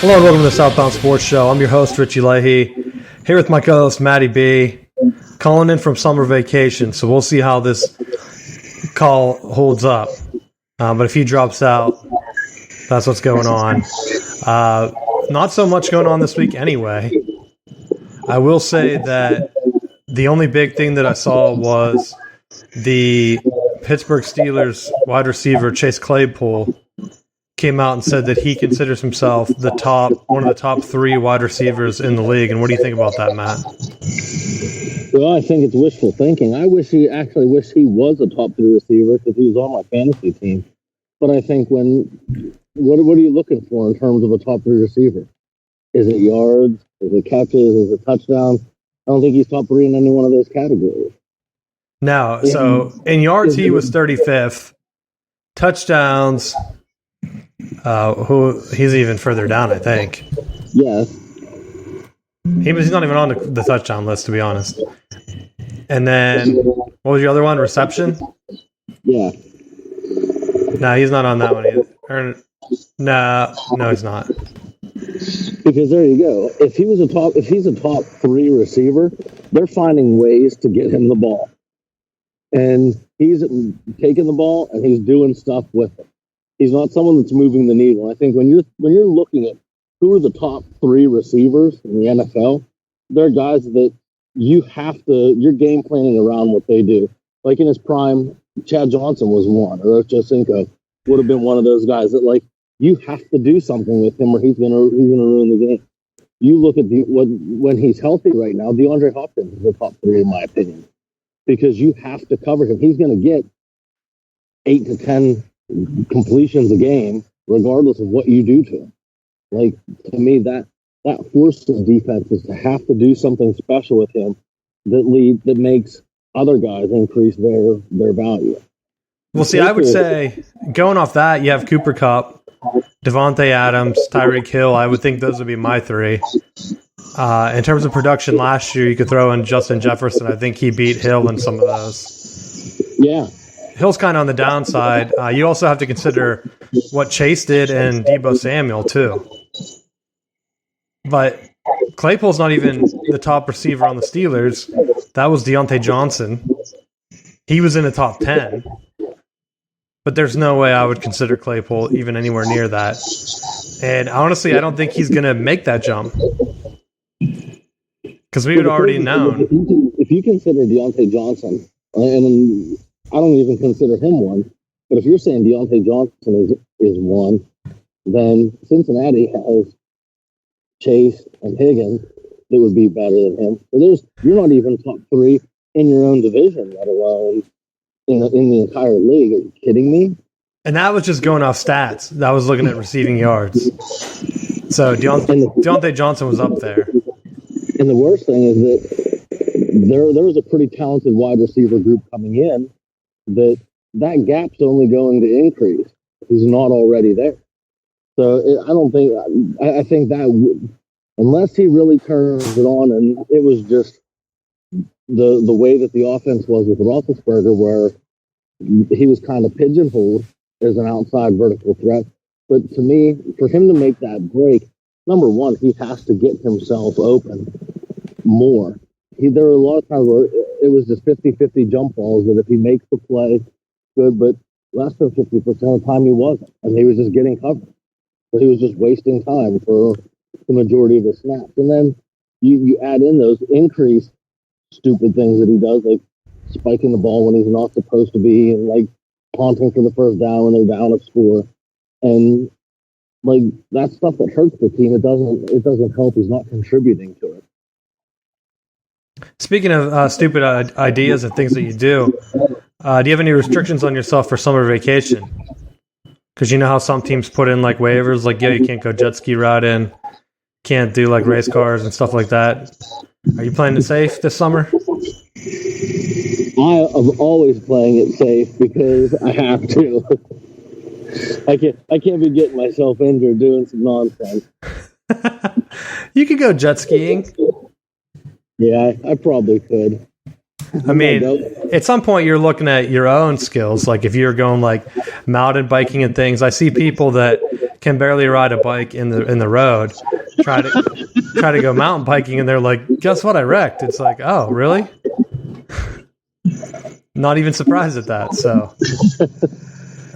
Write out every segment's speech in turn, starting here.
Hello and welcome to the Southbound Sports Show. I'm your host, Richie Leahy, here with my co-host, Matty B, calling in from summer vacation, so we'll see how this call holds up. But if he drops out, that's what's going on. Not so much going on this week anyway. I will say that the only big thing that I saw was the Pittsburgh Steelers wide receiver, Chase Claypool, came out and said that he considers himself one of the top three wide receivers in the league. And what do you think about that, Matt? Well, I think it's wishful thinking. I wish he was a top three receiver because he was on my fantasy team. But I think what are you looking for in terms of a top three receiver? Is it yards? Is it catches? Is it touchdowns? I don't think he's top three in any one of those categories. No, so in yards he was 35th. Touchdowns, he's even further down, I think. Yeah. He's not even on the touchdown list, to be honest. And then, what was your other one? Reception? Yeah. No, he's not on that one either. No, he's not. Because there you go. If he's a top three receiver, they're finding ways to get him the ball. And he's taking the ball and he's doing stuff with it. He's not someone that's moving the needle. I think when you're looking at who are the top three receivers in the NFL, they're guys that you're game planning around what they do. Like in his prime, Chad Johnson was one, or Ochocinco would have been one of those guys that like you have to do something with him or he's gonna ruin the game. You look at when he's healthy right now, DeAndre Hopkins is the top three in my opinion. Because you have to cover him. He's going to get 8 to 10 completions a game, regardless of what you do to him. Like, to me, that forces defenses to have to do something special with him that makes other guys increase their value. Well, see, I would say, going off that, you have Cooper Kupp, Devontae Adams, Tyreek Hill. I would think those would be my three. In terms of production last year, you could throw in Justin Jefferson. I think he beat Hill in some of those. Yeah. Hill's kind of on the downside. You also have to consider what Chase did and Deebo Samuel, too. But Claypool's not even the top receiver on the Steelers. That was Deontay Johnson. He was in the top 10. But there's no way I would consider Claypool even anywhere near that. And honestly, I don't think he's going to make that jump. Because we would already known. If you consider Deontay Johnson, and I don't even consider him one, but if you're saying Deontay Johnson is one, then Cincinnati has Chase and Higgins that would be better than him. So you're not even top three in your own division, let alone in the entire league. Are you kidding me? And that was just going off stats. That was looking at receiving yards. So Deontay Johnson was up there. And the worst thing is that there was a pretty talented wide receiver group coming in that gap's only going to increase. He's not already there. So I think that unless he really turns it on, and it was just the way that the offense was with Roethlisberger, where he was kind of pigeonholed as an outside vertical threat. But to me, for him to make that break, number one, he has to get himself open more. There were a lot of times where it was just 50-50 jump balls that if he makes the play, good, but less than 50% of the time he wasn't. And he was just getting covered. So he was just wasting time for the majority of the snaps. And then you add in those increased stupid things that he does, like spiking the ball when he's not supposed to be, and like taunting for the first down when they're down a score. And like that's stuff that hurts the team. It doesn't help. He's not contributing to it. Speaking of stupid ideas and things that you do you have any restrictions on yourself for summer vacation? Because you know how some teams put in like waivers, like you can't go jet ski riding, can't do like race cars and stuff like that. Are you playing it safe this summer? I am always playing it safe because I have to. I can't be getting myself injured doing some nonsense. You could go jet skiing. Yeah, I probably could. I mean, at some point you're looking at your own skills. Like if you're going like mountain biking and things, I see people that can barely ride a bike in the road, try to go mountain biking, and they're like, guess what, I wrecked. It's like, oh, really? Not even surprised at that. So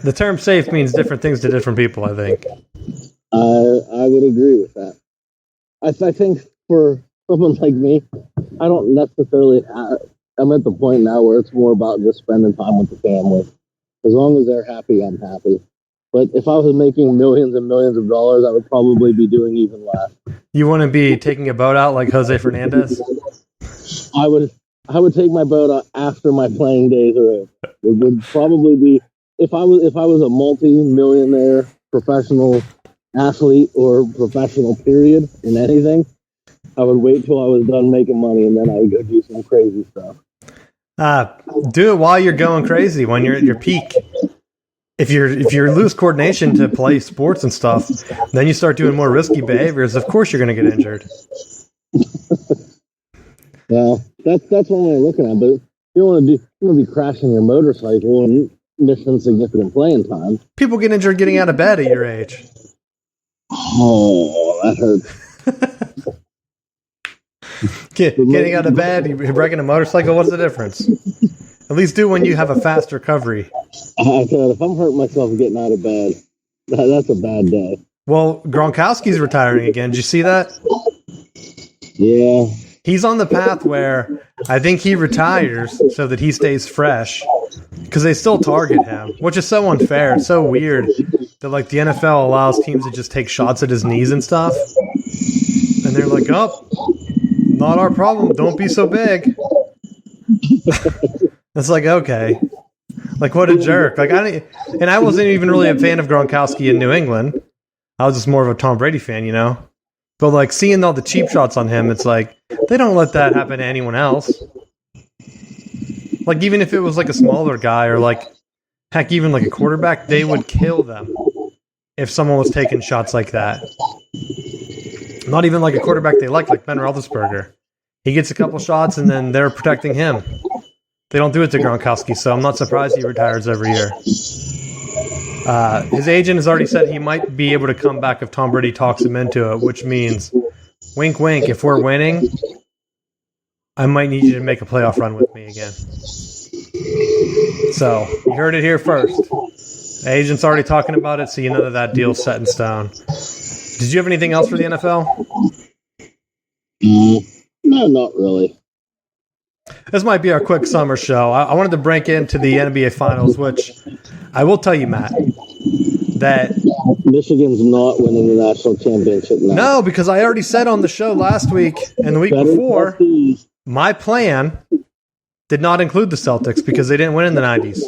the term safe means different things to different people, I think. I would agree with that. I think for someone like me, I don't necessarily I'm at the point now where it's more about just spending time with the family. As long as they're happy, I'm happy. But if I was making millions and millions of dollars, I would probably be doing even less. You wouldn't be taking a boat out like Jose Fernandez? I would take my boat out after my playing days are over. It would probably be if I was a multi-millionaire professional athlete or professional period in anything, I would wait till I was done making money and then I would go do some crazy stuff. Do it while you're going crazy, when you're at your peak. If you lose coordination to play sports and stuff, then you start doing more risky behaviors. Of course, you're going to get injured. Well, that's one way of looking at it. But you don't want to be crashing your motorcycle and missing significant playing time. People get injured getting out of bed at your age. Oh, that hurts. Getting out of bed, you're breaking a motorcycle. What's the difference? At least do when you have a fast recovery. I said, if I'm hurting myself getting out of bed, that's a bad day. Well, Gronkowski's retiring again. Did you see that? Yeah. He's on the path where I think he retires so that he stays fresh, because they still target him, which is so unfair. It's so weird that like the NFL allows teams to just take shots at his knees and stuff. And they're like, oh, not our problem. Don't be so big. It's like, okay. Like, what a jerk. Like, I wasn't even really a fan of Gronkowski in New England. I was just more of a Tom Brady fan, you know? But, like, seeing all the cheap shots on him, it's like, they don't let that happen to anyone else. Like, even if it was, like, a smaller guy or, like, heck, even, like, a quarterback, they would kill them if someone was taking shots like that. Not even, like, a quarterback they like Ben Roethlisberger. He gets a couple shots, and then they're protecting him. They don't do it to Gronkowski, so I'm not surprised he retires every year. His agent has already said he might be able to come back if Tom Brady talks him into it, which means, wink, wink, if we're winning, I might need you to make a playoff run with me again. So, you heard it here first. The agent's already talking about it, so you know that deal's set in stone. Did you have anything else for the NFL? No, not really. This might be our quick summer show. I wanted to break into the NBA Finals, which I will tell you, Matt, that Michigan's not winning the national championship now. No, because I already said on the show last week and the week before, my plan did not include the Celtics because they didn't win in the 90s.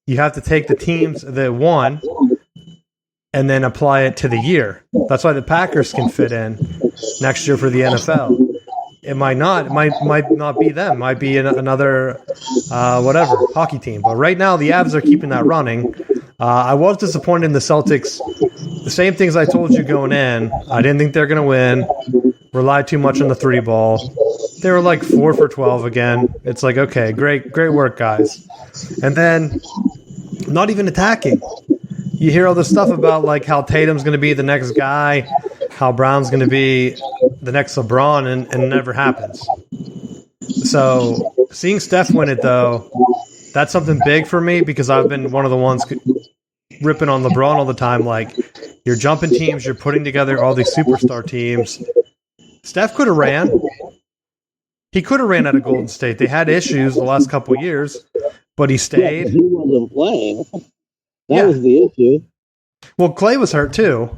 You have to take the teams that won and then apply it to the year. That's why the Packers can fit in next year for the NFL. It might not. It might not be them. It might be another hockey team. But right now, the Avs are keeping that running. I was disappointed in the Celtics. The same things I told you going in. I didn't think they're going to win. Relied too much on the 3 ball. They were like 4 for 12 again. It's like, okay, great work, guys. And then, not even attacking. You hear all this stuff about like how Tatum's going to be the next guy, how Brown's going to be the next LeBron, and it never happens. So seeing Steph win it, though, that's something big for me because I've been one of the ones ripping on LeBron all the time. Like, you're jumping teams, you're putting together all these superstar teams. Steph could have ran. He could have ran out of Golden State. They had issues the last couple of years, but he stayed. Yeah, he wasn't playing. That was the issue. Well, Clay was hurt, too.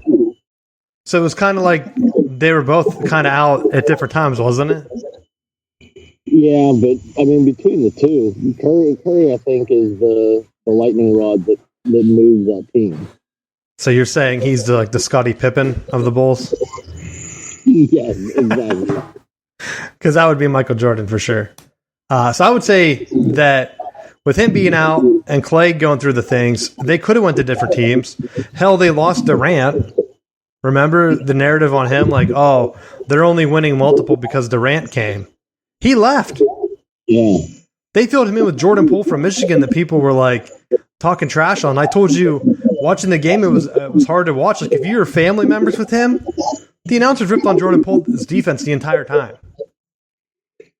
So it was kind of like they were both kind of out at different times, wasn't it? Yeah, but, I mean, between the two, Curry I think, is the lightning rod that moves that team. So you're saying he's the Scottie Pippen of the Bulls? Yes, exactly. Because that would be Michael Jordan for sure. So I would say that with him being out and Clay going through the things, they could have went to different teams. Hell, they lost Durant. Remember the narrative on him? Like, oh, they're only winning multiple because Durant came. He left. Yeah. They filled him in with Jordan Poole from Michigan that people were like talking trash on. I told you watching the game, it was hard to watch. Like if you were family members with him, the announcers ripped on Jordan Poole's defense the entire time.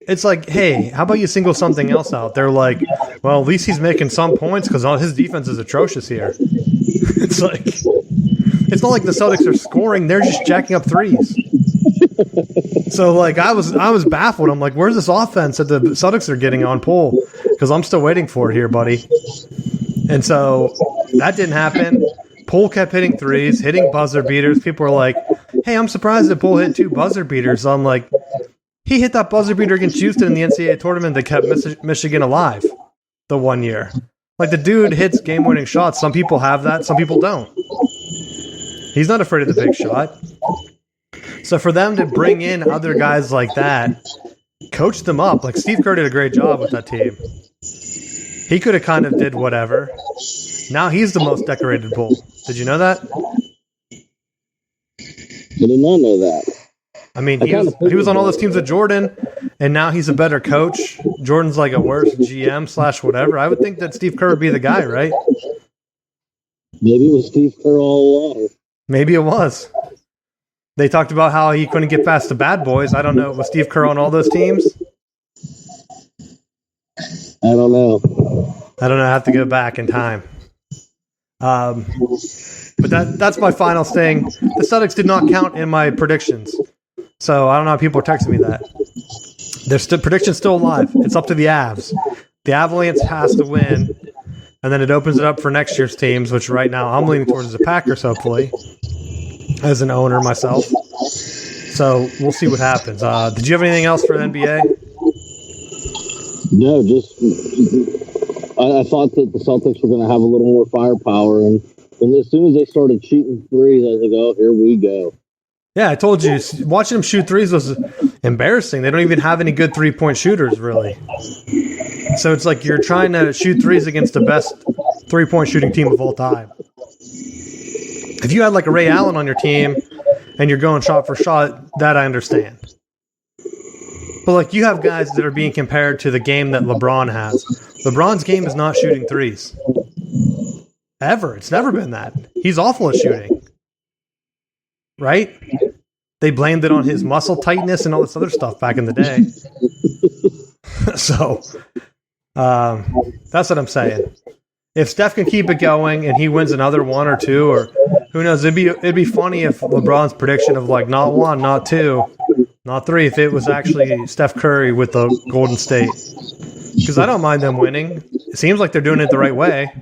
It's like, hey, how about you single something else out? They're like, well, at least he's making some points because his defense is atrocious here. It's like, it's not like the Celtics are scoring; they're just jacking up threes. So, like, I was baffled. I'm like, where's this offense that the Celtics are getting on Poole? Because I'm still waiting for it here, buddy. And so that didn't happen. Poole kept hitting threes, hitting buzzer beaters. People were like, hey, I'm surprised that Poole hit 2 buzzer beaters. So I'm like, he hit that buzzer beater against Houston in the NCAA tournament that kept Michigan alive the one year. Like, the dude hits game-winning shots. Some people have that. Some people don't. He's not afraid of the big shot. So for them to bring in other guys like that, coach them up. Like, Steve Kerr did a great job with that team. He could have kind of did whatever. Now he's the most decorated Bull. Did you know that? I did not know that. I mean, he was on all those teams with Jordan, and now he's a better coach. Jordan's like a worse GM / whatever. I would think that Steve Kerr would be the guy, right? Maybe it was Steve Kerr all along. Maybe it was. They talked about how he couldn't get past the bad boys. I don't know. Was Steve Kerr on all those teams? I don't know. I have to go back in time. But that's my final thing. The Celtics did not count in my predictions. So I don't know how people are texting me that. Their prediction's still alive. It's up to the Avs. The Avalanche has to win, and then it opens it up for next year's teams, which right now I'm leaning towards the Packers, hopefully, as an owner myself. So we'll see what happens. Did you have anything else for the NBA? No, just I thought that the Celtics were going to have a little more firepower, and as soon as they started shooting threes, I was like, oh, here we go. Yeah, I told you, watching them shoot threes was embarrassing. They don't even have any good three-point shooters, really. So it's like you're trying to shoot threes against the best three-point shooting team of all time. If you had like a Ray Allen on your team and you're going shot for shot, that I understand. But like you have guys that are being compared to the game that LeBron has. LeBron's game is not shooting threes. Ever. It's never been that. He's awful at shooting. Right? They blamed it on his muscle tightness and all this other stuff back in the day. So, that's what I'm saying. If Steph can keep it going and he wins another 1 or 2, or who knows, it'd be funny if LeBron's prediction of like not 1, not 2, not 3, if it was actually Steph Curry with the Golden State. Because I don't mind them winning. It seems like they're doing it the right way.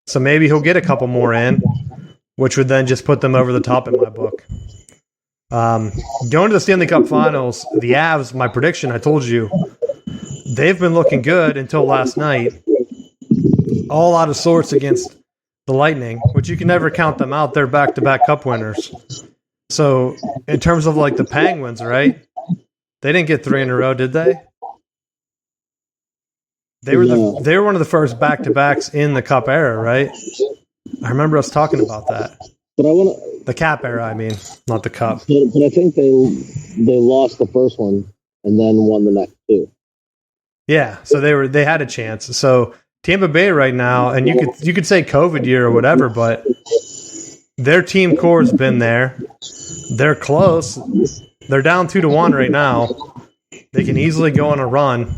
So maybe he'll get a couple more in, which would then just put them over the top in my book. Going to the Stanley Cup Finals, the Avs, my prediction, I told you, they've been looking good until last night. All out of sorts against the Lightning, which you can never count them out. They're back-to-back Cup winners. So, in terms of like the Penguins, right? They didn't get 3 in a row, did they? They were one of the first back-to-backs in the Cup era, right? I remember us talking about that. But I want to the Cap era, I mean, not the Cup. But I think they lost the first one and then won the next 2. Yeah, so they had a chance. So Tampa Bay right now, and you could say COVID year or whatever, but their team core's been there. They're close. They're down 2-1 right now. They can easily go on a run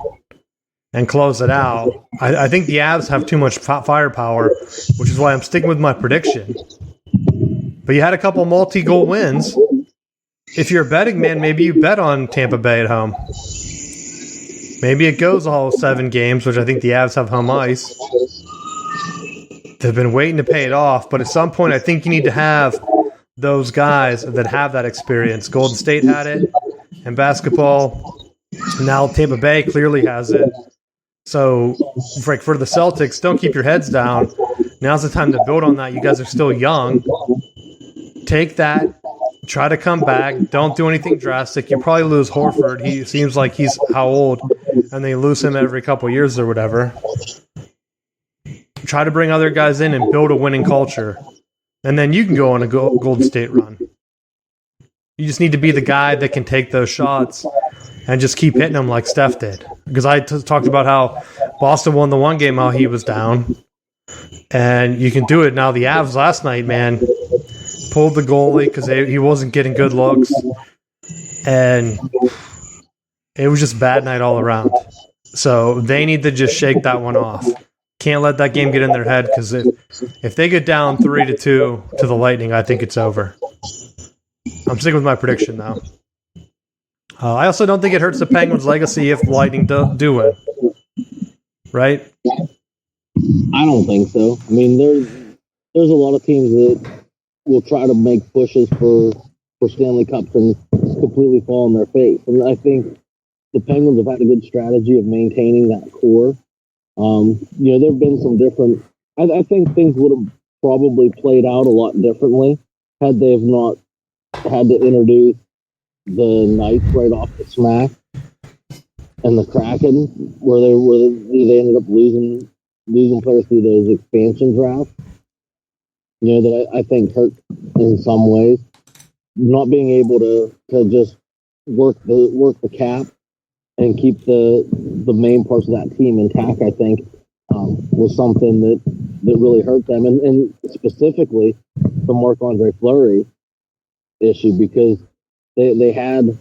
and close it out. I think the Avs have too much firepower, which is why I'm sticking with my prediction. But you had a couple multi-goal wins. If you're a betting man, maybe you bet on Tampa Bay at home. Maybe it goes all 7 games, which I think the Avs have home ice. They've been waiting to pay it off, but at some point I think you need to have those guys that have that experience. Golden State had it in basketball. Now Tampa Bay clearly has it. So for the Celtics, don't keep your heads down. Now's the time to build on that. You guys are still young. Take that. Try to come back. Don't do anything drastic. You probably lose Horford. He seems like he's how old, and they lose him every couple of years or whatever. Try to bring other guys in and build a winning culture. And then you can go on a Golden State run. You just need to be the guy that can take those shots and just keep hitting them like Steph did. Because I talked about how Boston won the one game while he was down. And you can do it now. The Avs last night, man, pulled the goalie because he wasn't getting good looks. And it was just bad night all around. So they need to just shake that one off. Can't let that game get in their head, because if they get down 3-2 to the Lightning, I think it's over. I'm sticking with my prediction now. I also don't think it hurts the Penguins' legacy if the Lightning do win. Right? I don't think so. I mean, there's a lot of teams that will try to make pushes for Stanley Cups and completely fall on their face. And I think the Penguins have had a good strategy of maintaining that core. There have been some different. I think things would have probably played out a lot differently had they have not had to introduce the Knights right off the smack and the Kraken, where they ended up losing players through those expansion drafts. That I think hurt in some ways. Not being able to just work the cap and keep the main parts of that team intact, I think, was something that really hurt them, and specifically the Marc-Andre Fleury issue, because they had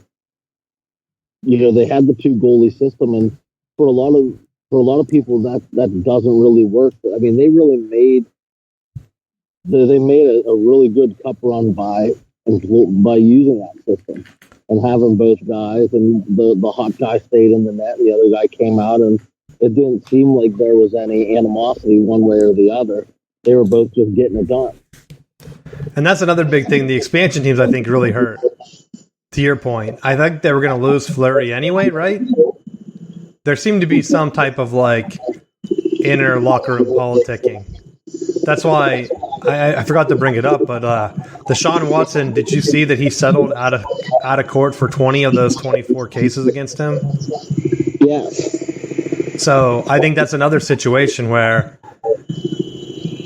the two goalie system, and for a lot of people that doesn't really work. I mean, they really made a really good cup run by using that system and having both guys, and the hot guy stayed in the net, the other guy came out, and it didn't seem like there was any animosity one way or the other. They were both just getting it done. And that's another big thing. The expansion teams, I think, really hurt. To your point, I think they were going to lose Fleury anyway, right? There seemed to be some type of inner locker room politicking. That's why I forgot to bring it up, but Deshaun Watson, did you see that he settled out of court for 20 of those 24 cases against him? Yes. So I think that's another situation where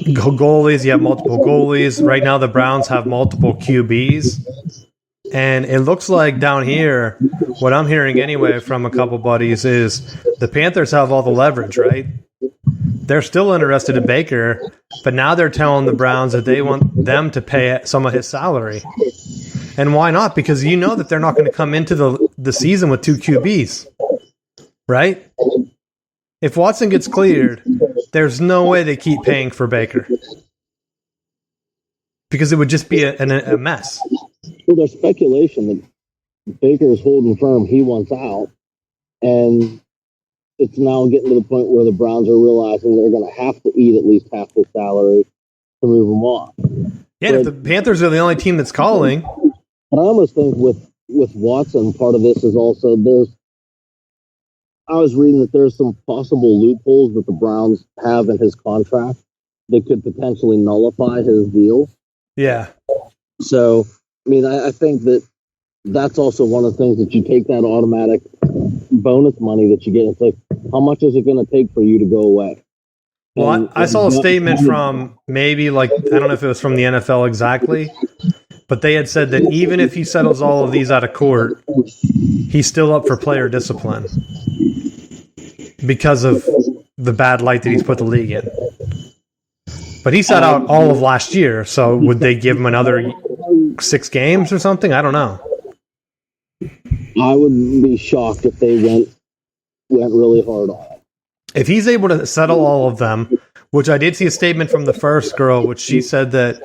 goalies, you have multiple goalies. Right now the Browns have multiple QBs. And it looks like down here, what I'm hearing anyway from a couple buddies is the Panthers have all the leverage, right? They're still interested in Baker, but now they're telling the Browns that they want them to pay some of his salary. And why not? Because you know that they're not going to come into the season with two QBs, right? If Watson gets cleared, there's no way they keep paying for Baker, because it would just be a mess. Well, there's speculation that Baker is holding firm he wants out, and it's now getting to the point where the Browns are realizing they're going to have to eat at least half his salary to move him off. Yeah, if the Panthers are the only team that's calling. But I almost think with Watson, part of this is also I was reading that there's some possible loopholes that the Browns have in his contract that could potentially nullify his deal. Yeah. So, I mean, I think that's also one of the things that you take that automatic bonus money that you get. It's like, how much is it going to take for you to go away? Well, I saw a statement from maybe I don't know if it was from the NFL exactly, but they had said that even if he settles all of these out of court, he's still up for player discipline because of the bad light that he's put the league in. But he sat out all of last year, so would they give him another 6 games or something? I don't know. I would be shocked if they went really hard on it. If he's able to settle all of them, which I did see a statement from the first girl, which she said that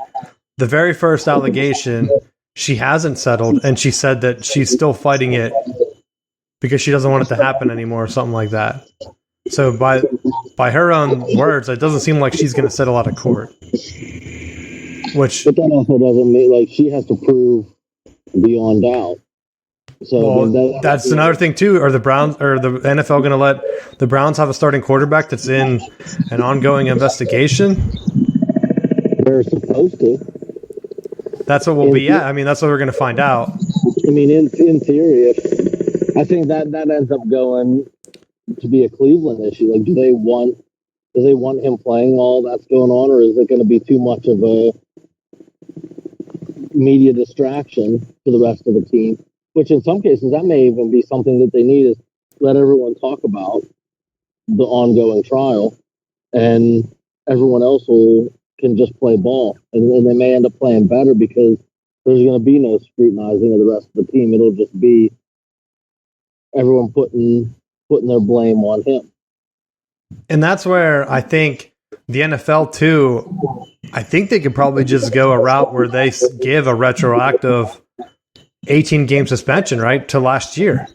the very first allegation she hasn't settled, and she said that she's still fighting it because she doesn't want it to happen anymore or something like that. So by her own words, it doesn't seem like she's going to settle out of court. But that also doesn't mean she has to prove beyond doubt. So that's another thing too. Are the Browns or the NFL going to let the Browns have a starting quarterback that's in an ongoing investigation? They're supposed to. That's what we'll be at. I mean, that's what we're going to find out. I mean, in theory, I think that ends up going to be a Cleveland issue. Do they want him playing while that's going on, or is it going to be too much of a media distraction for the rest of the team? Which in some cases, that may even be something that they need, is let everyone talk about the ongoing trial and everyone else can just play ball, and they may end up playing better because there's going to be no scrutinizing of the rest of the team. It'll just be everyone putting their blame on him. And that's where I think the NFL too, I think they could probably just go a route where they give a retroactive 18-game suspension, right, to last year.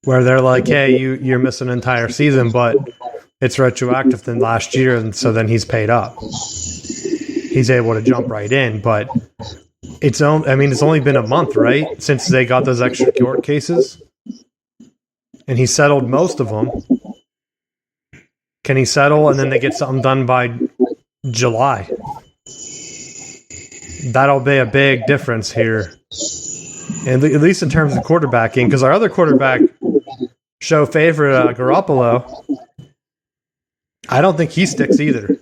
Where they're like, hey, you're missing an entire season, but it's retroactive than last year, and so then he's paid up. He's able to jump right in, but it's only been a month, right, since they got those extra court cases, and he settled most of them. Can he settle and then they get something done by July? That'll be a big difference here, and at least in terms of quarterbacking, because our other quarterback show favorite Garoppolo, I don't think he sticks either.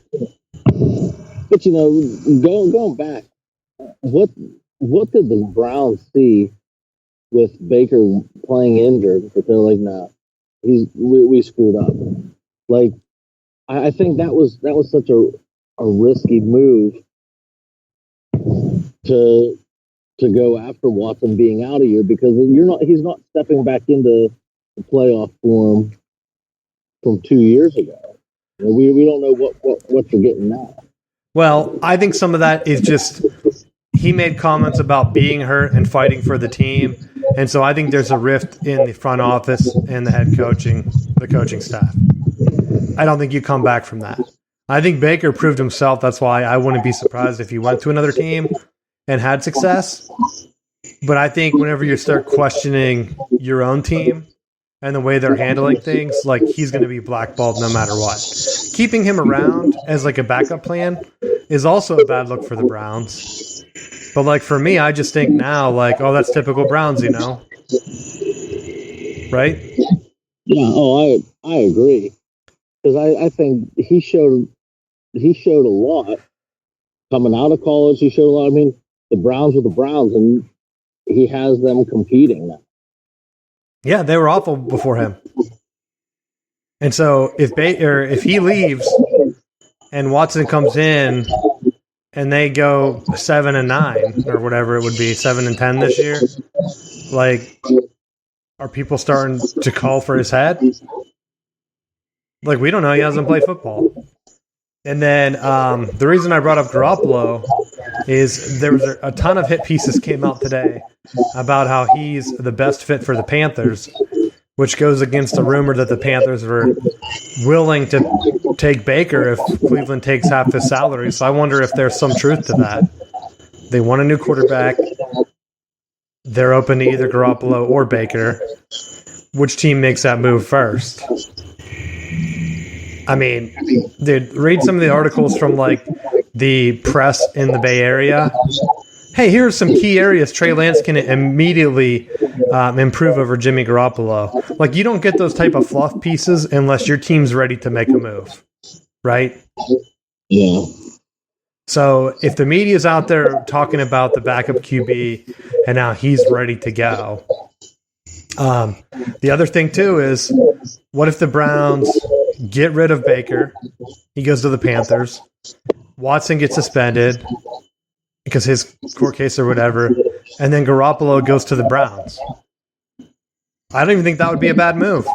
But going back, what did the Browns see with Baker playing injured? But they're like, nah, we screwed up. Like, I think that was such a risky move to go after Watson being out a year, because he's not stepping back into the playoff form from 2 years ago. We don't know what you're getting now. Well, I think some of that is just he made comments about being hurt and fighting for the team, and so I think there's a rift in the front office and the coaching staff. I don't think you come back from that. I think Baker proved himself. That's why I wouldn't be surprised if he went to another team and had success. But I think whenever you start questioning your own team and the way they're handling things, like, he's going to be blackballed no matter what. Keeping him around as like a backup plan is also a bad look for the Browns. But like for me, I just think now, like, oh, that's typical Browns, right? Yeah. I agree, because I think he showed a lot coming out of college. He showed a lot. I mean, the Browns were the Browns, and he has them competing now. Yeah, they were awful before him. And so if he leaves and Watson comes in and they go 7-9 or whatever it would be, 7-10 this year, like, are people starting to call for his head? Like, we don't know. He hasn't played football. And then the reason I brought up Garoppolo is there was a ton of hit pieces came out today about how he's the best fit for the Panthers, which goes against the rumor that the Panthers were willing to take Baker if Cleveland takes half his salary. So I wonder if there's some truth to that. They want a new quarterback. They're open to either Garoppolo or Baker. Which team makes that move first? I mean, dude, read some of the articles from, like, the press in the Bay Area. Hey, here are some key areas Trey Lance can immediately improve over Jimmy Garoppolo. Like, you don't get those type of fluff pieces unless your team's ready to make a move, right? Yeah. So if the media's out there talking about the backup QB and now he's ready to go, the other thing too is, what if the Browns get rid of Baker, he goes to the Panthers, Watson gets suspended because his court case or whatever, and then Garoppolo goes to the Browns? I don't even think that would be a bad move.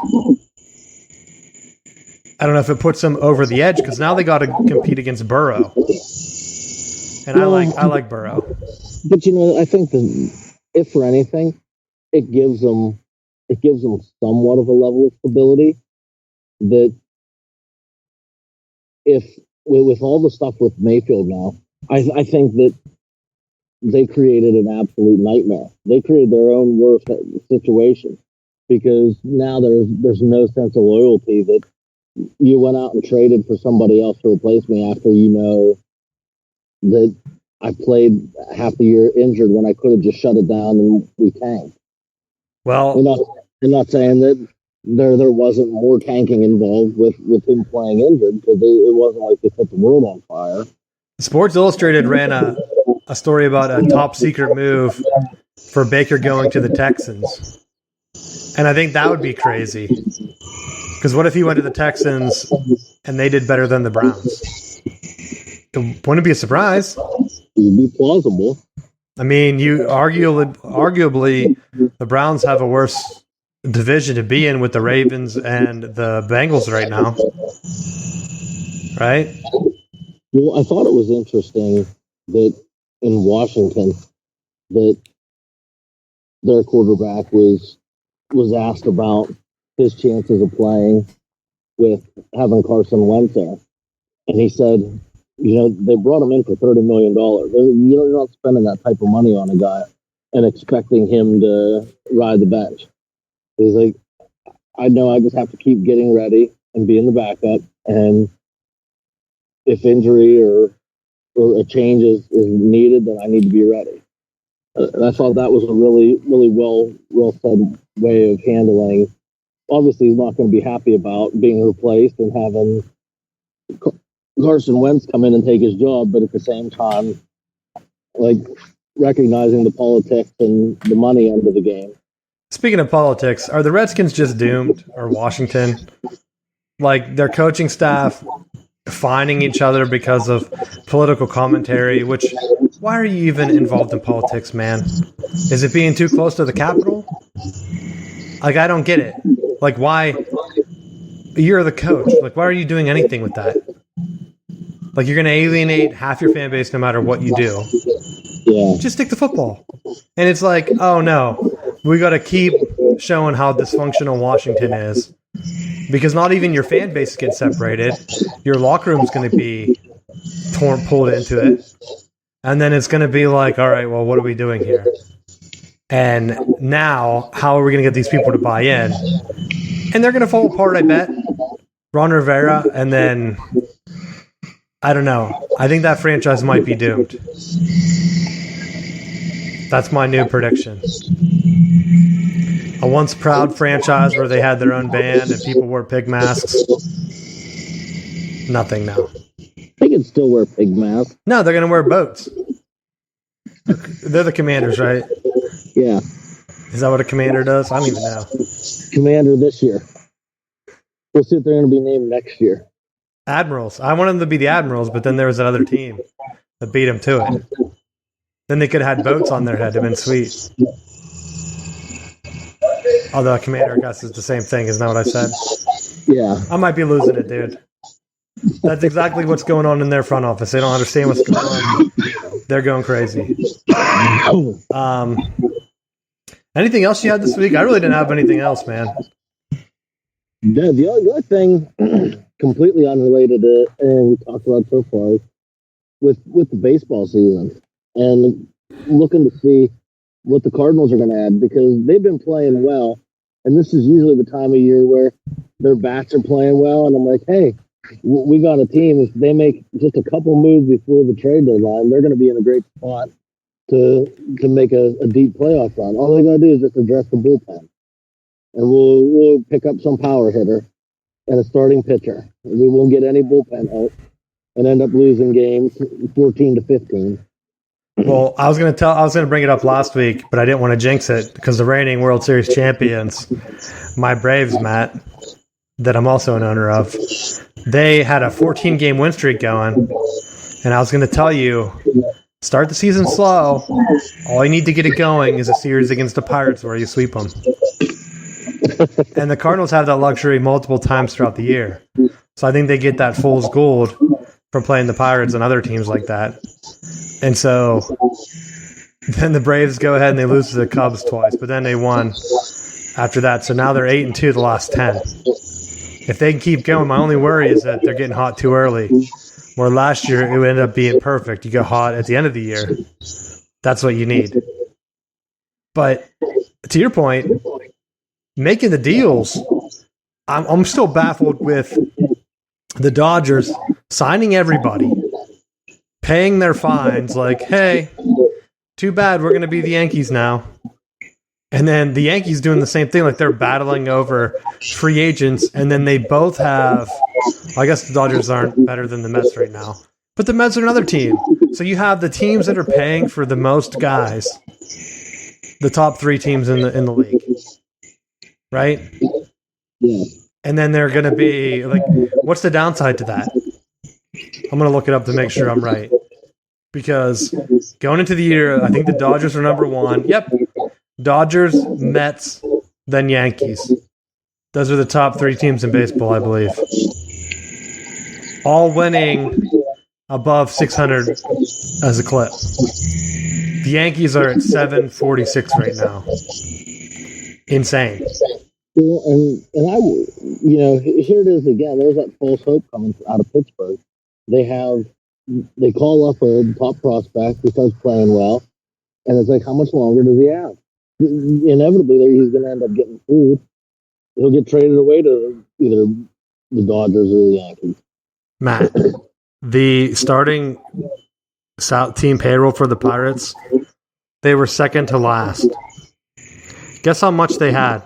I don't know if it puts them over the edge, because now they got to compete against Burrow. And I like Burrow. But I think that if for anything, it gives them somewhat of a level of stability. That if with all the stuff with Mayfield now, I think that they created an absolute nightmare. They created their own worst situation, because now there's no sense of loyalty that you went out and traded for somebody else to replace me after that I played half the year injured when I could have just shut it down and we tanked. Well, I'm not saying that there wasn't more tanking involved with him playing injured, because it wasn't like they set the world on fire. Sports Illustrated ran a story about a top secret move for Baker going to the Texans. And I think that would be crazy. Because what if he went to the Texans and they did better than the Browns? It wouldn't be a surprise. It would be plausible. I mean, you arguably the Browns have a worse division to be in with the Ravens and the Bengals right now, right? Well, I thought it was interesting that in Washington that their quarterback was asked about his chances of playing with having Carson Wentz there, and he said, they brought him in for $30 million. You're not spending that type of money on a guy and expecting him to ride the bench. He's like, I know I just have to keep getting ready and be in the backup. And if injury or a change is needed, then I need to be ready. And I thought that was a really, really well said way of handling. Obviously, he's not going to be happy about being replaced and having Carson Wentz come in and take his job, but at the same time, like recognizing the politics and the money end of the game. Speaking of politics, are the Redskins just doomed, or Washington? Like their coaching staff finding each other because of political commentary, which, why are you even involved in politics, man? Is it being too close to the Capitol? Like, I don't get it. Like, why? You're the coach. Like, why are you doing anything with that? Like, you're going to alienate half your fan base no matter what you do. Yeah. Just stick to football. And it's like, oh, no. We got to keep showing how dysfunctional Washington is. Because not even your fan base gets separated. Your locker room's going to be pulled into it. And then it's going to be like, all right, well, what are we doing here? And now, how are we going to get these people to buy in? And they're going to fall apart, I bet. Ron Rivera, and then, I don't know. I think that franchise might be doomed. That's my new prediction. A once proud franchise where they had their own band and people wore pig masks. Nothing now. They can still wear pig masks. No, they're going to wear boats. They're the Commanders, right? Yeah. Is that what a commander does? I don't even know. Commander this year. We'll see if they're going to be named next year. Admirals. I wanted them to be the Admirals, but then there was another team that beat them to it. Then they could have had boats on their head. It'd been sweet. Although a commander, I guess, is the same thing. Isn't that what I said? Yeah. I might be losing it, dude. That's exactly what's going on in their front office. They don't understand what's going on. They're going crazy. Anything else you had this week? I really didn't have anything else, man. The other thing, completely unrelated to anything we talked about so far, with the baseball season and looking to see what the Cardinals are going to add, because they've been playing well, and this is usually the time of year where their bats are playing well, and I'm like, hey, we got a team. If they make just a couple moves before the trade deadline, they're going to be in a great spot to make a deep playoff run. All they got to do is just address the bullpen, and we'll pick up some power hitter and a starting pitcher. We won't get any bullpen out and end up losing games 14-15. Well, I was going to bring it up last week, but I didn't want to jinx it because the reigning World Series champions, my Braves, Matt, that I'm also an owner of, they had a 14-game win streak going, and I was going to tell you, start the season slow. All you need to get it going is a series against the Pirates where you sweep them. And the Cardinals have that luxury multiple times throughout the year. So I think they get that fool's gold from playing the Pirates and other teams like that. And so then the Braves go ahead and they lose to the Cubs twice, but then they won after that. So now they're 8-2 the last 10. If they can keep going, my only worry is that they're getting hot too early. Where last year it would end up being perfect. You get hot at the end of the year. That's what you need. But to your point, making the deals, I'm still baffled with the Dodgers signing everybody, paying their fines, like, hey, too bad, we're going to be the Yankees now. And then the Yankees doing the same thing, like they're battling over free agents, and then they both have, I guess the Dodgers aren't better than the Mets right now, but the Mets are another team. So you have the teams that are paying for the most guys, the top three teams in the league, right? Yeah. And then they're going to be like, what's the downside to that? I'm going to look it up to make sure I'm right. Because going into the year, I think the Dodgers are number one. Yep. Dodgers, Mets, then Yankees. Those are the top 3 teams in baseball, I believe. All winning above 600 as a clip. The Yankees are at 746 right now. Insane. And I, here it is again. There's that false hope coming out of Pittsburgh. They call up a top prospect who starts playing well, and it's like, how much longer does he have? Inevitably, he's going to end up getting food. He'll get traded away to either the Dodgers or the Yankees. Matt, the starting team payroll for the Pirates, they were second to last. Guess how much they had?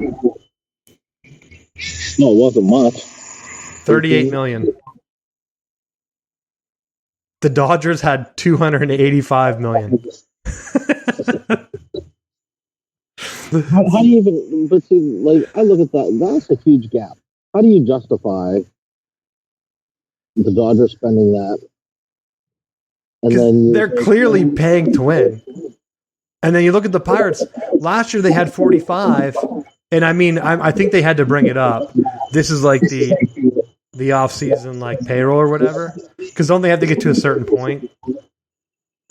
No, it wasn't much. $38 million. The Dodgers had $285 million. How do you even? But see, like, I look at that. That's a huge gap. How do you justify the Dodgers spending that? And then they're clearly paying to win. And then you look at the Pirates. Last year they had 45, and I mean, I think they had to bring it up. This is like the off-season like payroll or whatever, because don't they have to get to a certain point?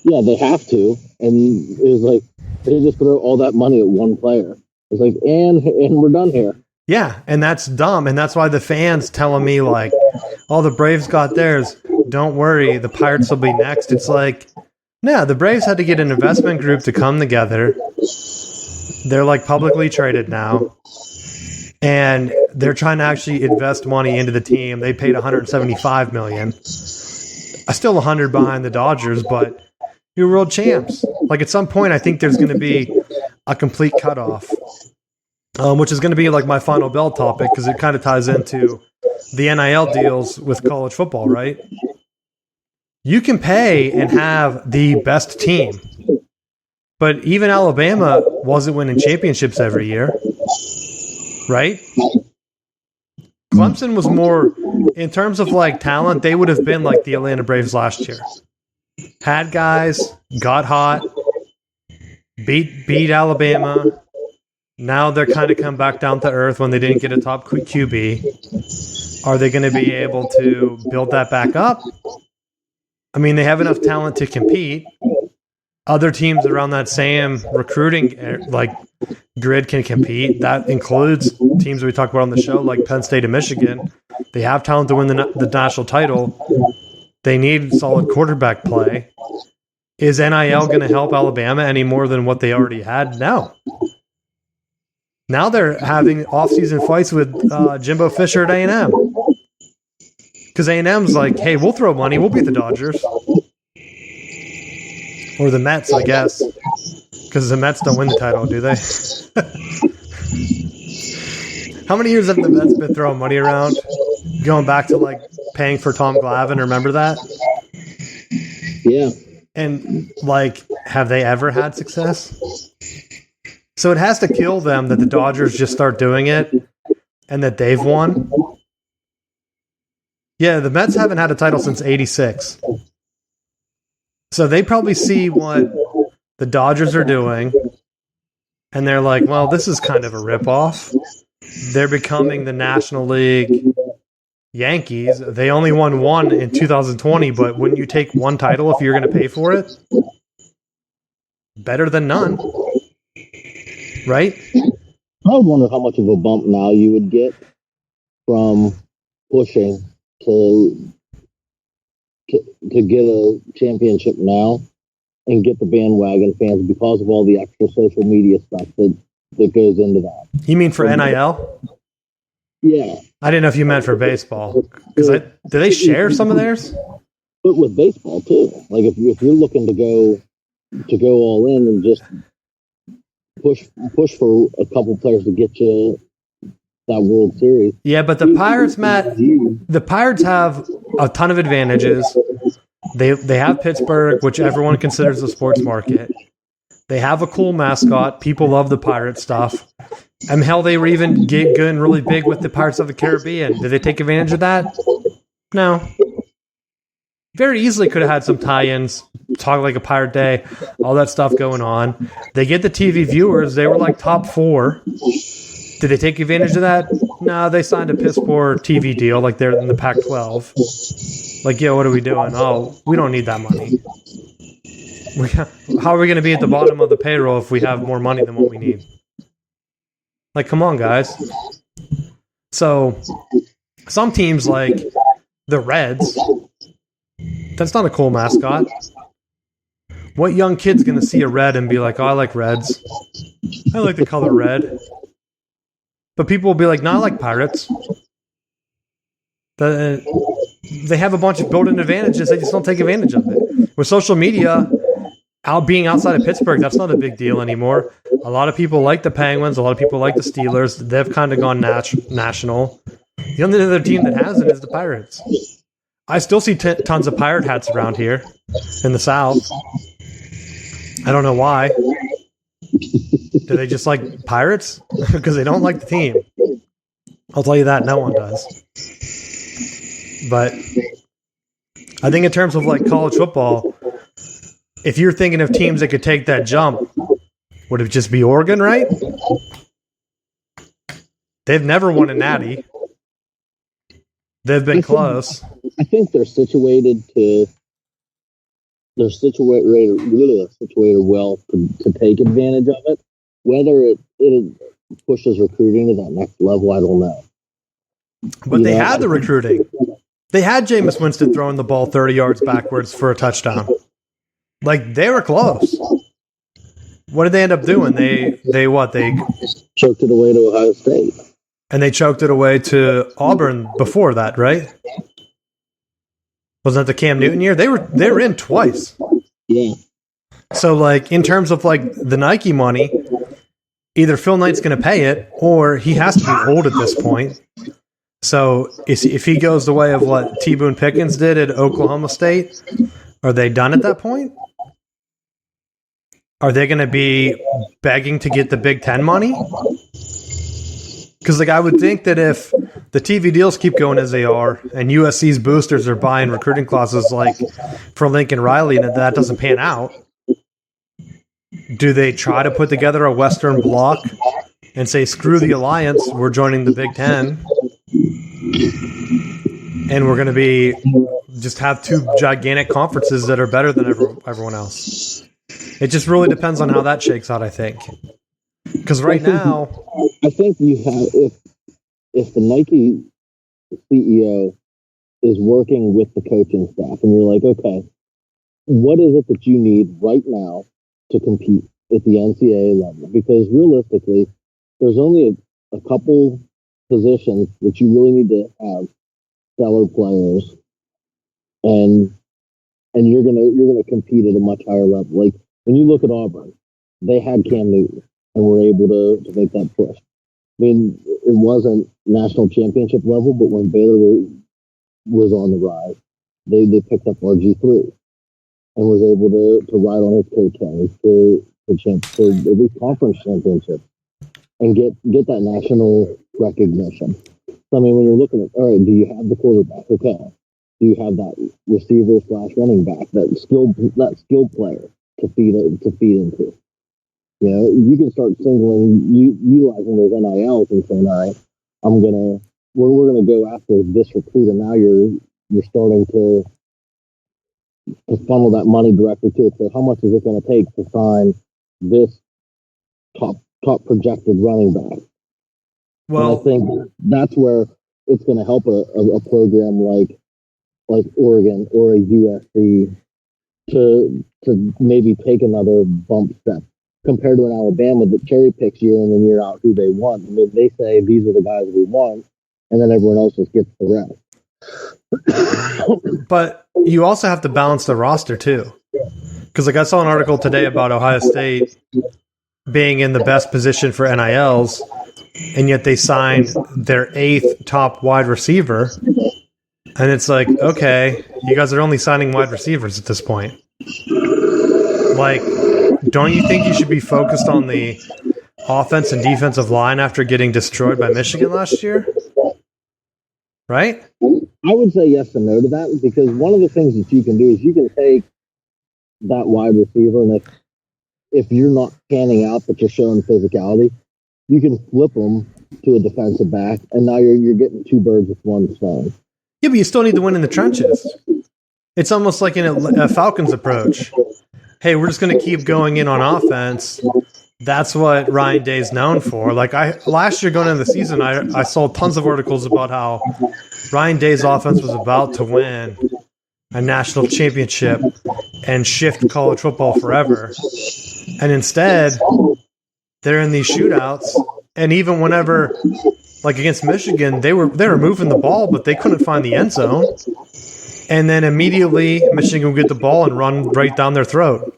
Yeah, they have to, and it was like they just throw all that money at one player. It's like, and we're done here. Yeah, and that's dumb, and that's why the fans telling me like, "Oh, the Braves got theirs. Don't worry, the Pirates will be next." It's like, no, the Braves had to get an investment group to come together. They're like publicly traded now, and they're trying to actually invest money into the team. They paid $175 million. I still 100 behind the Dodgers, but you're world champs. Like at some point, I think there's going to be a complete cutoff, which is going to be like my final bell topic because it kind of ties into the NIL deals with college football, right? You can pay and have the best team, but even Alabama wasn't winning championships every year, right? Clemson was more, in terms of like talent, they would have been like the Atlanta Braves last year. Had guys, got hot, beat Alabama. Now they're kind of come back down to earth when they didn't get a top QB. Are they going to be able to build that back up? I mean, they have enough talent to compete. Other teams around that same recruiting like grid can compete. That includes teams we talk about on the show, like Penn State and Michigan. They have talent to win the national title. They need solid quarterback play. Is NIL going to help Alabama any more than what they already had? No. Now they're having off-season fights with Jimbo Fisher at A&M. Because A&M's like, hey, we'll throw money. We'll beat the Dodgers. Or the Mets, I guess. Because the Mets don't win the title, do they? How many years have the Mets been throwing money around? Going back to, like, paying for Tom Glavine, remember that? Yeah. And, like, have they ever had success? So it has to kill them that the Dodgers just start doing it and that they've won. Yeah, the Mets haven't had a title since '86. So they probably see what the Dodgers are doing, and they're like, well, this is kind of a ripoff. They're becoming the National League Yankees. They only won one in 2020, but wouldn't you take one title if you're going to pay for it? Better than none. Right? I would wonder how much of a bump now you would get from pushing to get a championship now and get the bandwagon fans because of all the extra social media stuff that goes into that. You mean for NIL? Yeah. I didn't know if you meant for baseball. Because do they share some of theirs? But with baseball too. Like if you're looking to go all in and just push for a couple players to get you that World Series. Yeah, but the Pirates, Matt, the Pirates have a ton of advantages. They have Pittsburgh, which everyone considers a sports market. They have a cool mascot. People love the pirate stuff. And hell, they were even going really big with the Pirates of the Caribbean. Did they take advantage of that? No. Very easily could have had some tie-ins, Talk Like a Pirate Day, all that stuff going on. They get the TV viewers. They were like top 4. Did they take advantage of that? No, they signed a piss poor TV deal like they're in the Pac-12. Like, yo, what are we doing? Oh, we don't need that money. How are we going to be at the bottom of the payroll if we have more money than what we need? Like, come on, guys. So, some teams like the Reds, that's not a cool mascot. What young kid's going to see a red and be like, oh, I like Reds. I like the color red. But people will be like, no, I like Pirates. They have a bunch of built-in advantages. They just don't take advantage of it. With social media, being outside of Pittsburgh, that's not a big deal anymore. A lot of people like the Penguins. A lot of people like the Steelers. They've kind of gone national. The only other team that hasn't is the Pirates. I still see tons of Pirate hats around here in the South. I don't know why. Do they just like Pirates? Because they don't like the team. I'll tell you that. No one does. But I think in terms of like college football, if you're thinking of teams that could take that jump, would it just be Oregon, right? They've never won a natty. They've been close. I think they're situated well to take advantage of it. Whether it pushes recruiting to that next level, I don't know. But they had the recruiting. They had Jameis Winston throwing the ball 30 yards backwards for a touchdown. Like, they were close. What did they end up doing? They choked it away to Ohio State. And they choked it away to Auburn before that, right? Wasn't that the Cam Newton year? They were in twice. Yeah. So, like, in terms of, like, the Nike money, either Phil Knight's going to pay it, or he has to be old at this point. So, if he goes the way of what T. Boone Pickens did at Oklahoma State, are they done at that point? Are they going to be begging to get the Big Ten money? Because, like, I would think that if the TV deals keep going as they are, and USC's boosters are buying recruiting classes like for Lincoln Riley, and that doesn't pan out, do they try to put together a Western block and say, screw the alliance, we're joining the Big Ten, and we're going to be just have 2 gigantic conferences that are better than everyone else? It just really depends on how that shakes out, I think. Because right now, I think you have if the Nike CEO is working with the coaching staff, and you're like, okay, what is it that you need right now to compete at the NCAA level? Because realistically, there's only a couple positions that you really need to have stellar players, and you're gonna compete at a much higher level. Like when you look at Auburn, they had Cam Newton and were able to make that push. I mean, it wasn't national championship level, but when Baylor was on the rise, they picked up RG3 and was able to ride on his coattails to at least conference championship and get that national recognition. So, I mean, when you're looking at, all right, do you have the quarterback? Okay. Do you have that receiver / running back, that skilled player to feed into? You know, you can start utilizing those NILs and saying, all right, we're gonna go after this recruit, and now you're starting to funnel that money directly to it. So how much is it going to take to sign this top projected running back? Well, and I think that's where it's going to help a program like Oregon or a USC to maybe take another bump step compared to an Alabama that cherry picks year in and year out who they want. I mean, they say these are the guys we want, and then everyone else just gets the rest. But you also have to balance the roster too, because like I saw an article today about Ohio State being in the best position for NILs, and yet they signed their 8th top wide receiver, and it's like, okay, you guys are only signing wide receivers at this point. Like, don't you think you should be focused on the offense and defensive line after getting destroyed by Michigan last year? Right? I would say yes and no to that, because one of the things that you can do is you can take that wide receiver, and if you're not panning out but you're showing physicality, you can flip them to a defensive back, and now you're getting two birds with one stone. Yeah, but you still need to win in the trenches. It's almost like in a Falcons approach. Hey, we're just going to keep going in on offense. That's what Ryan Day's known for. Like last year going into the season, I saw tons of articles about how Ryan Day's offense was about to win a national championship and shift college football forever. And instead, they're in these shootouts. And even whenever, like against Michigan, they were moving the ball, but they couldn't find the end zone. And then immediately Michigan would get the ball and run right down their throat.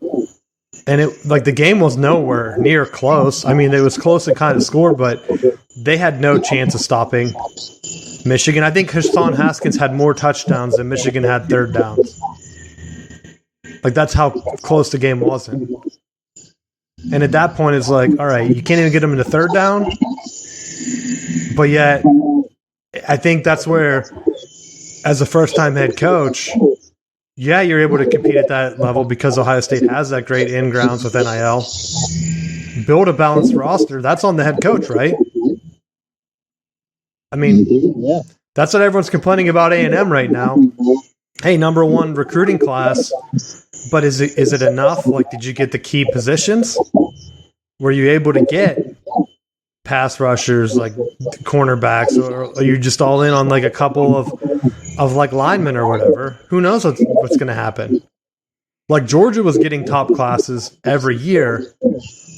And the game was nowhere near close. I mean, it was close and kind of scored, but they had no chance of stopping Michigan. I think Hassan Haskins had more touchdowns than Michigan had third downs. Like, that's how close the game wasn't. And at that point, it's like, all right, you can't even get them into third down. But yet, I think that's where, as a first-time head coach, yeah, you're able to compete at that level because Ohio State has that great in-grounds with NIL. Build a balanced roster. That's on the head coach, right? I mean, yeah. That's what everyone's complaining about A&M right now. Hey, number one recruiting class, but is it enough? Like, did you get the key positions? Were you able to get pass rushers, like cornerbacks, or are you just all in on like a couple of like linemen or whatever? Who knows what's going to happen? Like, Georgia was getting top classes every year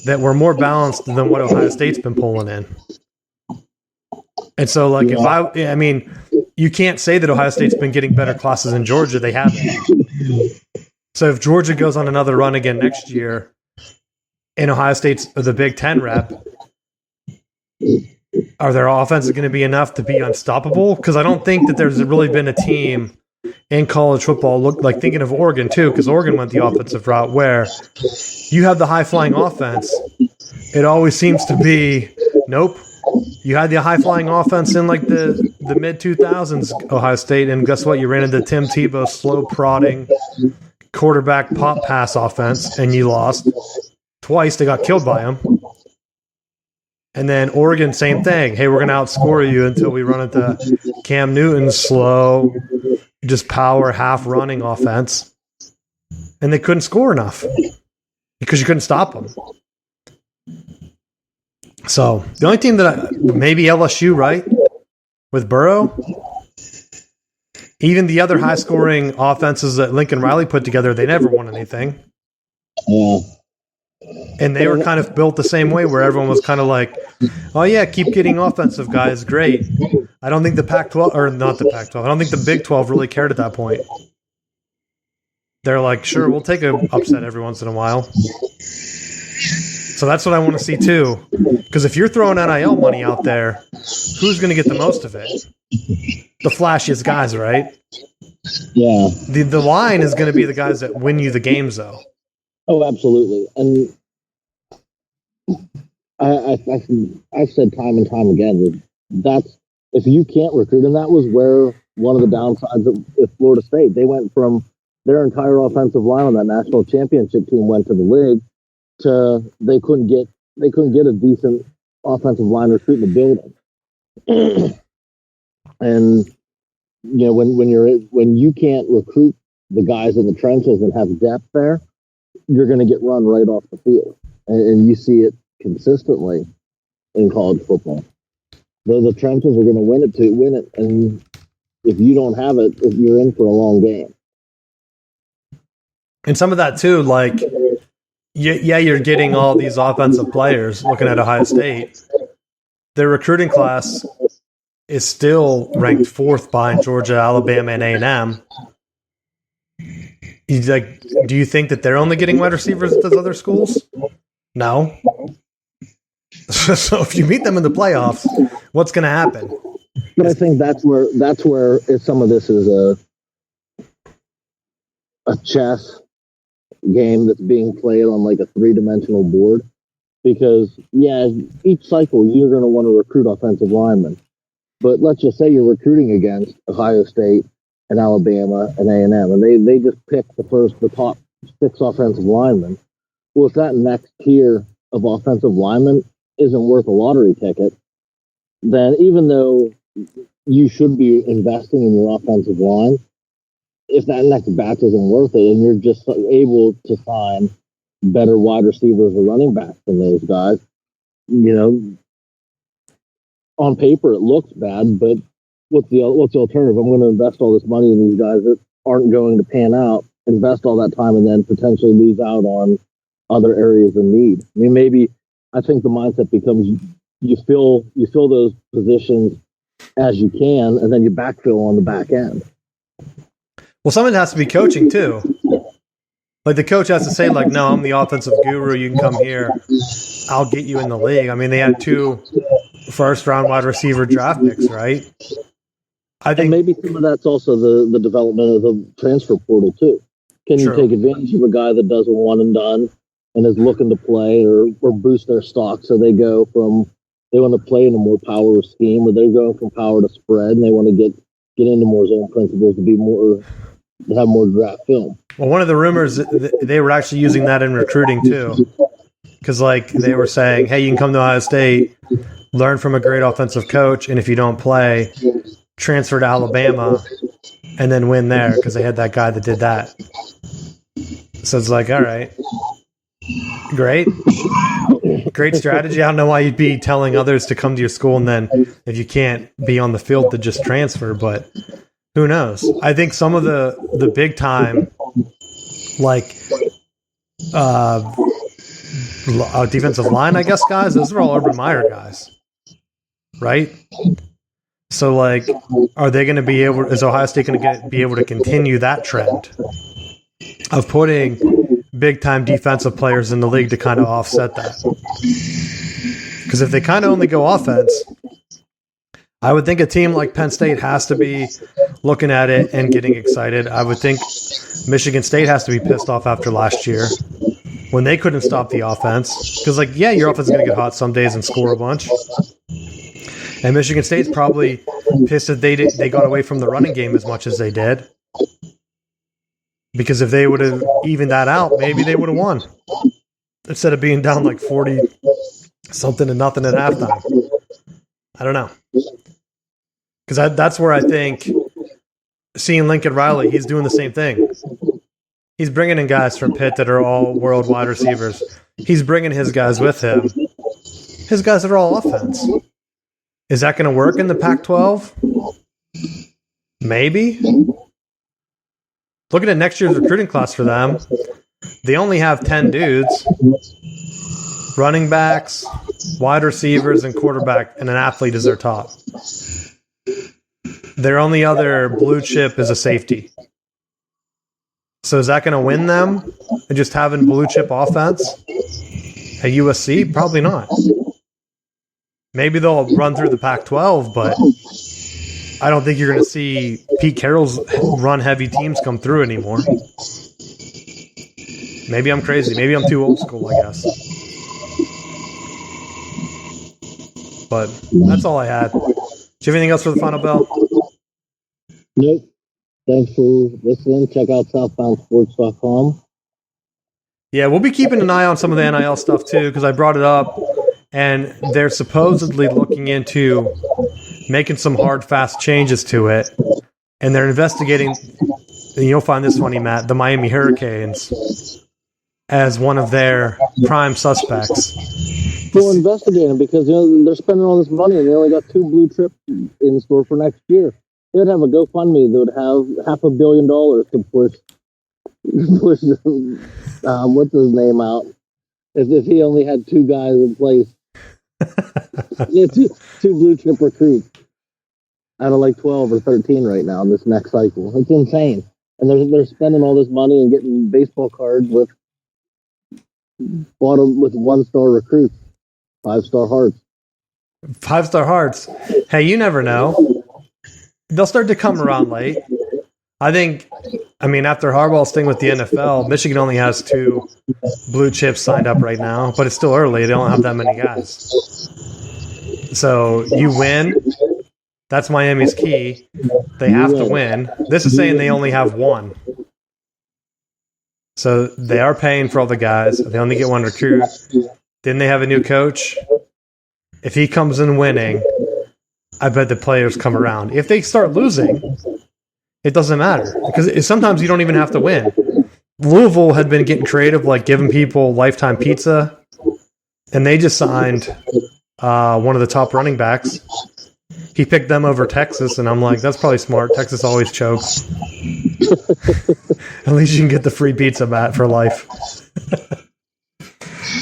that were more balanced than what Ohio State's been pulling in. And so, like, I mean, you can't say that Ohio State's been getting better classes than Georgia. They haven't. So if Georgia goes on another run again next year, and Ohio State's the Big Ten rep, are their offenses going to be enough to be unstoppable? Because I don't think that there's really been a team in college football, like thinking of Oregon too, because Oregon went the offensive route, where you have the high-flying offense. It always seems to be, nope. You had the high-flying offense in like the mid-2000s, Ohio State, and guess what? You ran into Tim Tebow's slow-prodding quarterback pop-pass offense, and you lost. Twice they got killed by him. And then Oregon, same thing. Hey, we're going to outscore you until we run into Cam Newton's slow, just power, half-running offense. And they couldn't score enough because you couldn't stop them. So the only team that maybe LSU, right, with Burrow. Even the other high-scoring offenses that Lincoln Riley put together, they never won anything. Yeah. And they were kind of built the same way, where everyone was kind of like, oh, yeah, keep getting offensive guys. Great. I don't think the Pac-12, or not the Pac-12, I don't think the Big 12 really cared at that point. They're like, sure, we'll take an upset every once in a while. So that's what I want to see, too. Because if you're throwing NIL money out there, who's going to get the most of it? The flashiest guys, right? Yeah. The line is going to be the guys that win you the games, though. Oh, absolutely. And I've said time and time again that's if you can't recruit, and that was where one of the downsides of Florida State. They went from their entire offensive line on that national championship team went to the league to they couldn't get a decent offensive line recruit in the building. And you know, when you can't recruit the guys in the trenches and have depth there, you're going to get run right off the field, and you see it consistently in college football. The trenches are going to win it, and if you don't have it, you're in for a long game. And some of that too, like, yeah, you're getting all these offensive players. Looking at Ohio State, their recruiting class is still ranked fourth behind Georgia, Alabama, and A&M. Do you think that they're only getting wide receivers at those other schools? No. So if you meet them in the playoffs, what's going to happen? But I think that's where some of this is a chess game that's being played on like a three-dimensional board. because, yeah, each cycle you're going to want to recruit offensive linemen. But let's just say you're recruiting against Ohio State and Alabama and A&M, and they just pick the top 6 offensive linemen. Well, if that next tier of offensive linemen isn't worth a lottery ticket, then even though you should be investing in your offensive line, if that next batch isn't worth it and you're just able to sign better wide receivers or running backs than those guys, on paper it looks bad, but what's the alternative? I'm going to invest all this money in these guys that aren't going to pan out, invest all that time, and then potentially lose out on other areas of need. I mean, I think the mindset becomes you fill those positions as you can, and then you backfill on the back end. Well, someone has to be coaching too. Like the coach has to say, like, no, I'm the offensive guru. You can come here. I'll get you in the league. I mean, they had 2 first-round wide receiver draft picks, right? I think and maybe some of that's also the development of the transfer portal too. Can you take advantage of a guy that does a one and done and is looking to play or boost their stock, so they want to play in a more power scheme, or they're going from power to spread, and they want to get into more zone principles to have more draft film. Well, one of the rumors, they were actually using that in recruiting too, because like they were saying, hey, you can come to Ohio State, learn from a great offensive coach, and if you don't play, transfer to Alabama and then win there, because they had that guy that did that. So it's like, all right, great strategy. I don't know why you'd be telling others to come to your school and then if you can't be on the field to just transfer, but who knows? I think some of the big time, like defensive line, I guess, guys, those are all Urban Meyer guys, right? So, like, are they going to be able? Is Ohio State going to be able to continue that trend of putting big time defensive players in the league to kind of offset that? Because if they kind of only go offense, I would think a team like Penn State has to be looking at it and getting excited. I would think Michigan State has to be pissed off after last year when they couldn't stop the offense. Because, like, yeah, your offense is going to get hot some days and score a bunch. And Michigan State's probably pissed that they got away from the running game as much as they did. Because if they would have evened that out, maybe they would have won. Instead of being down like 40-something to nothing at halftime. I don't know. Because that's where I think seeing Lincoln Riley, he's doing the same thing. He's bringing in guys from Pitt that are all world wide receivers. He's bringing his guys with him. His guys that are all offense. Is that going to work in the Pac-12? Maybe. Looking at next year's recruiting class for them, they only have 10 dudes. Running backs, wide receivers, and quarterback, and an athlete is their top. Their only other blue chip is a safety. So is that going to win them? Just having blue chip offense at USC? Probably not. Maybe they'll run through the Pac-12, but I don't think you're going to see Pete Carroll's run-heavy teams come through anymore. Maybe I'm crazy. Maybe I'm too old school, I guess. But that's all I had. Do you have anything else for the final bell? Nope. Thanks for listening. Check out southboundsports.com. Yeah, we'll be keeping an eye on some of the NIL stuff too, because I brought it up, and they're supposedly looking into making some hard, fast changes to it, and they're investigating, and you'll find this funny, Matt, the Miami Hurricanes as one of their prime suspects. We'll investigate them because they're spending all this money and they only got 2 blue chips in store for next year. They'd have a GoFundMe that would have $500 million to push what's his name out, as if he only had 2 guys in place. Yeah, two blue chip recruits out of like 12 or 13 right now in this next cycle. It's insane. And they're spending all this money and getting baseball cards with 1-star recruits, 5-star hearts. 5-star hearts. Hey, you never know. They'll start to come around late. I think, after Harbaugh's thing with the NFL, Michigan only has 2 blue chips signed up right now, but it's still early. They don't have that many guys. So you win. That's Miami's key. They have to win. This is saying they only have 1. So they are paying for all the guys. They only get 1 recruit. Then they have a new coach. If he comes in winning, I bet the players come around. If they start losing, it doesn't matter. Because sometimes you don't even have to win. Louisville had been getting creative, like giving people lifetime pizza. And they just signed one of the top running backs. He picked them over Texas, and I'm like, that's probably smart. Texas always chokes. At least you can get the free pizza, Matt, for life.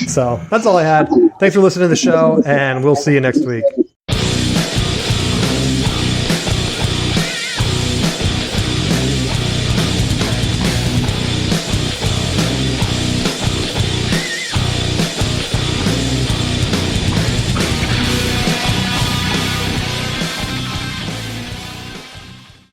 So that's all I had. Thanks for listening to the show, and we'll see you next week.